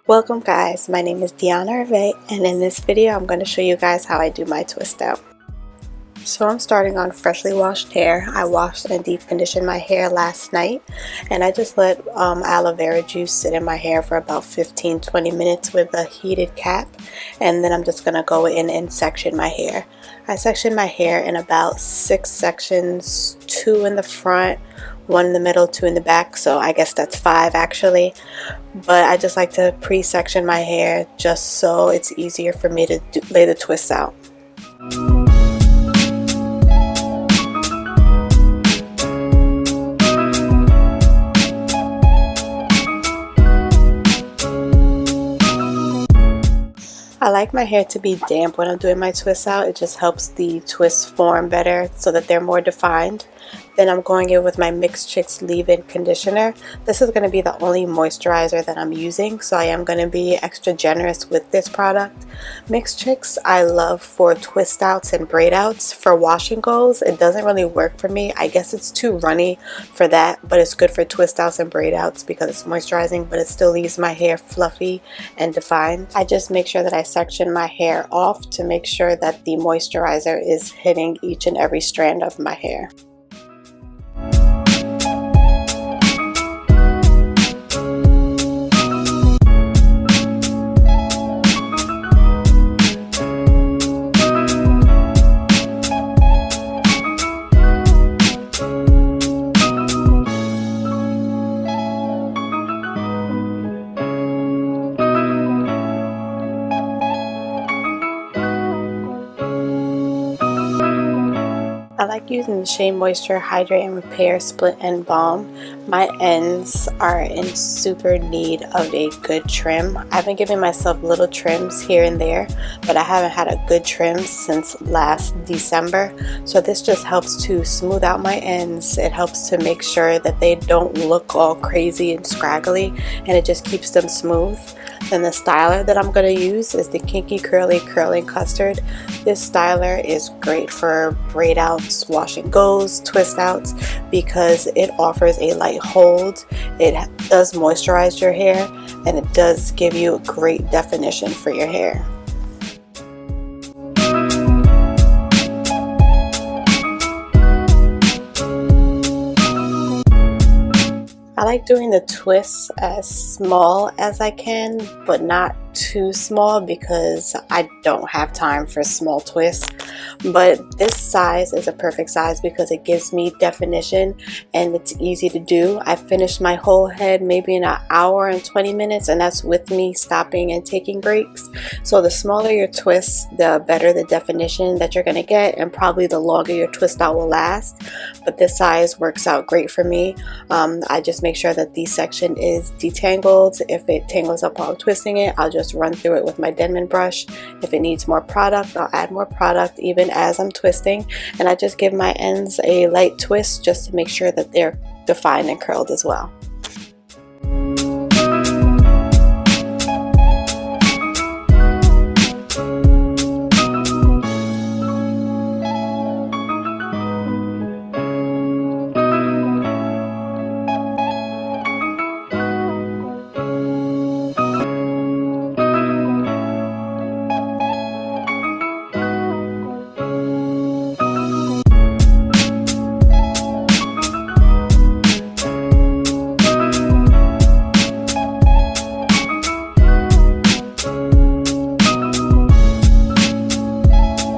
Welcome guys, my name is DeannaReveEx, and in this video I'm going to show you guys how I do my twist out. So I'm starting on freshly washed hair. I washed and deep conditioned my hair last night, and I just let aloe vera juice sit in my hair for about 15-20 minutes with a heated cap, and then I'm just going to go in and section my hair. I sectioned my hair in about 6 sections, 2 in the front, 1 in the middle, 2 in the back, so I guess that's 5 actually. But I just like to pre-section my hair just so it's easier for me to lay the twists out. I like my hair to be damp when I'm doing my twists out. It just helps the twists form better so that they're more defined. Then I'm going in with my Mixed Chicks leave-in conditioner. This is going to be the only moisturizer that I'm using, so I am going to be extra generous with this product. Mixed Chicks I love for twist outs and braid outs. For wash and goes, it doesn't really work for me. I guess it's too runny for that, but it's good for twist outs and braid outs because it's moisturizing, but it still leaves my hair fluffy and defined. I just make sure that I section my hair off to make sure that the moisturizer is hitting each and every strand of my hair. I like using the Shea Moisture Hydrate and Repair Split End Balm. My ends are in super need of a good trim. I've been giving myself little trims here and there, but I haven't had a good trim since last December. So this just helps to smooth out my ends. It helps to make sure that they don't look all crazy and scraggly, and it just keeps them smooth. Then the styler that I'm going to use is the Kinky Curly Curling Custard. This styler is great for braid outs, wash and goes, twist outs, because it offers a light hold. It does moisturize your hair, and it does give you a great definition for your hair. I like doing the twists as small as I can, but not too small because I don't have time for small twists. But this size is a perfect size because it gives me definition and it's easy to do. I finished my whole head maybe in an hour and 20 minutes, and that's with me stopping and taking breaks. So the smaller your twist, the better the definition that you're going to get, and probably the longer your twist out will last. But this size works out great for me. I just make sure that the section is detangled. If it tangles up while I'm twisting it, I'll just run through it with my Denman brush. If it needs more product, I'll add more product even as I'm twisting, and I just give my ends a light twist just to make sure that they're defined and curled as well.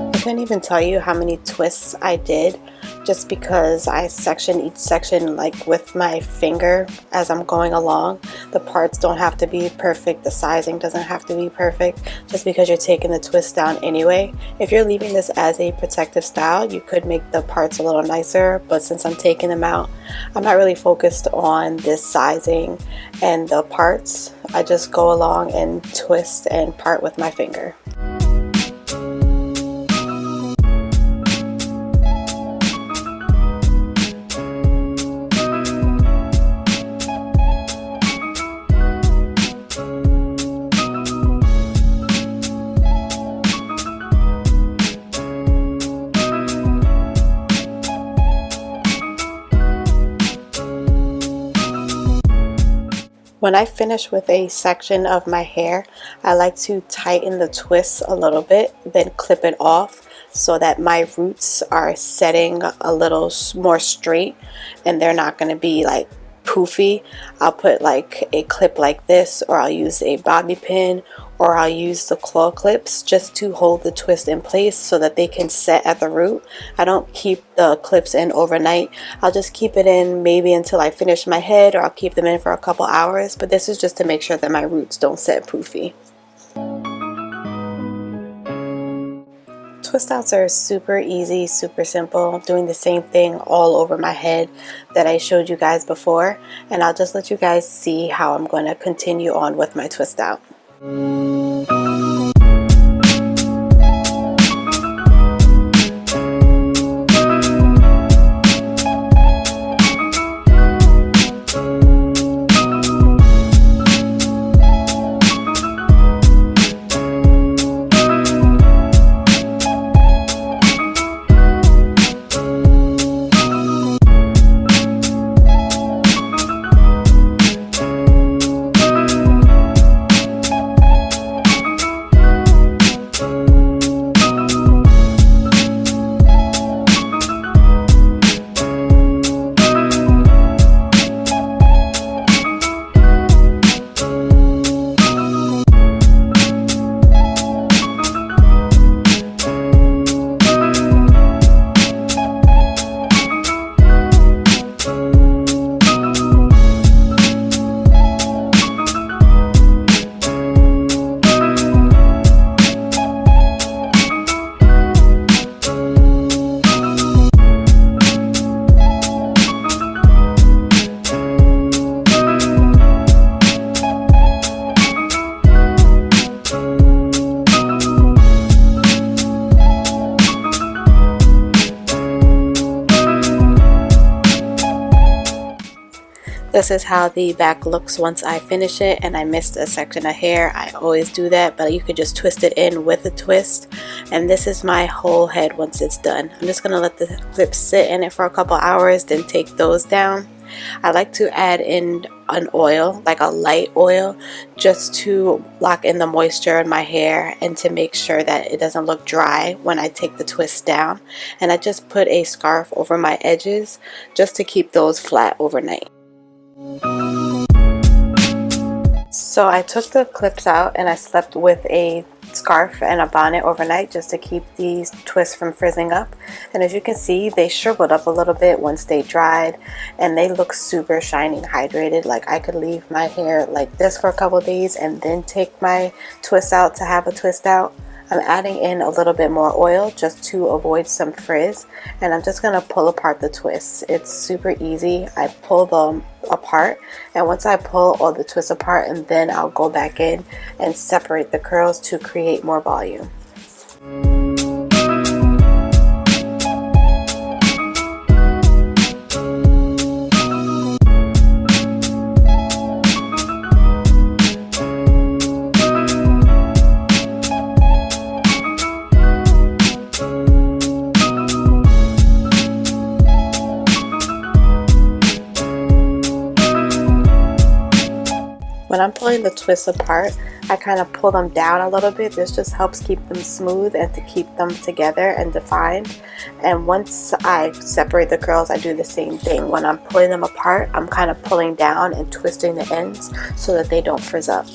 I can't even tell you how many twists I did just because I section each section like with my finger as I'm going along. The parts don't have to be perfect, the sizing doesn't have to be perfect, just because you're taking the twist down anyway. If you're leaving this as a protective style, you could make the parts a little nicer, but since I'm taking them out, I'm not really focused on this sizing and the parts. I just go along and twist and part with my finger. When I finish with a section of my hair, I like to tighten the twist a little bit, then clip it off so that my roots are setting a little more straight and they're not going to be like poofy. I'll put like a clip like this, or I'll use a bobby pin, or I'll use the claw clips just to hold the twist in place so that they can set at the root. I don't keep the clips in overnight. I'll just keep it in maybe until I finish my head, or I'll keep them in for a couple hours, but this is just to make sure that my roots don't set poofy. Twist outs are super easy, super simple, doing the same thing all over my head that I showed you guys before, and I'll just let you guys see how I'm going to continue on with my twist out. This is how the back looks once I finish it, and I missed a section of hair. I always do that, but you could just twist it in with a twist. And this is my whole head once it's done. I'm just going to let the clips sit in it for a couple hours, then take those down. I like to add in an oil, like a light oil, just to lock in the moisture in my hair and to make sure that it doesn't look dry when I take the twist down. And I just put a scarf over my edges just to keep those flat overnight. So I took the clips out and I slept with a scarf and a bonnet overnight just to keep these twists from frizzing up. And as you can see, they shriveled up a little bit once they dried, and they look super shiny and hydrated. Like I could leave my hair like this for a couple days and then take my twist out to have a twist out. I'm adding in a little bit more oil just to avoid some frizz, and I'm just going to pull apart the twists. It's super easy. I pull them apart, and once I pull all the twists apart, and then I'll go back in and separate the curls to create more volume. When I'm pulling the twists apart, I kind of pull them down a little bit. This just helps keep them smooth and to keep them together and defined. And once I separate the curls, I do the same thing. When I'm pulling them apart, I'm kind of pulling down and twisting the ends so that they don't frizz up.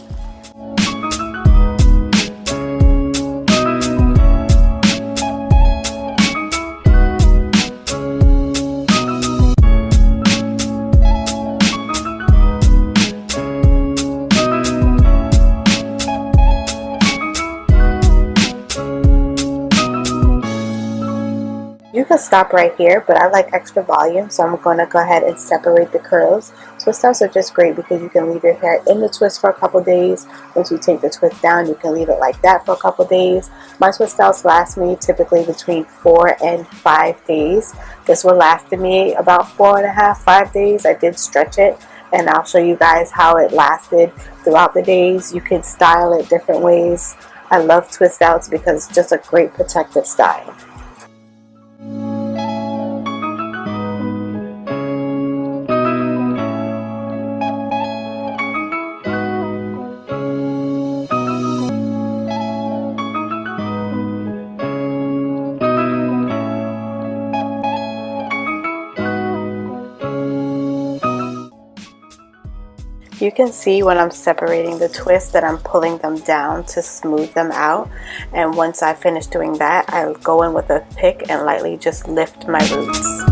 You can stop right here, but I like extra volume, so I'm going to go ahead and separate the curls. Twist outs are just great because you can leave your hair in the twist for a couple days. Once you take the twist down, you can leave it like that for a couple days. My twist outs last me typically between 4 and 5 days. This one lasted me about 4.5, 5 days. I did stretch it, and I'll show you guys how it lasted throughout the days. You can style it different ways. I love twist outs because it's just a great protective style. You can see when I'm separating the twists that I'm pulling them down to smooth them out, and once I finish doing that, I'll go in with a pick and lightly just lift my roots.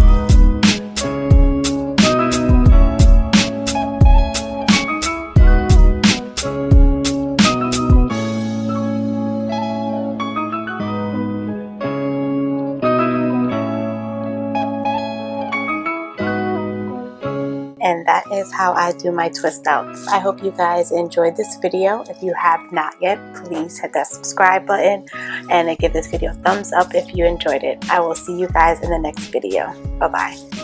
And that is how I do my twist outs. I hope you guys enjoyed this video. If you have not yet, please hit that subscribe button and give this video a thumbs up if you enjoyed it. I will see you guys in the next video. Bye bye.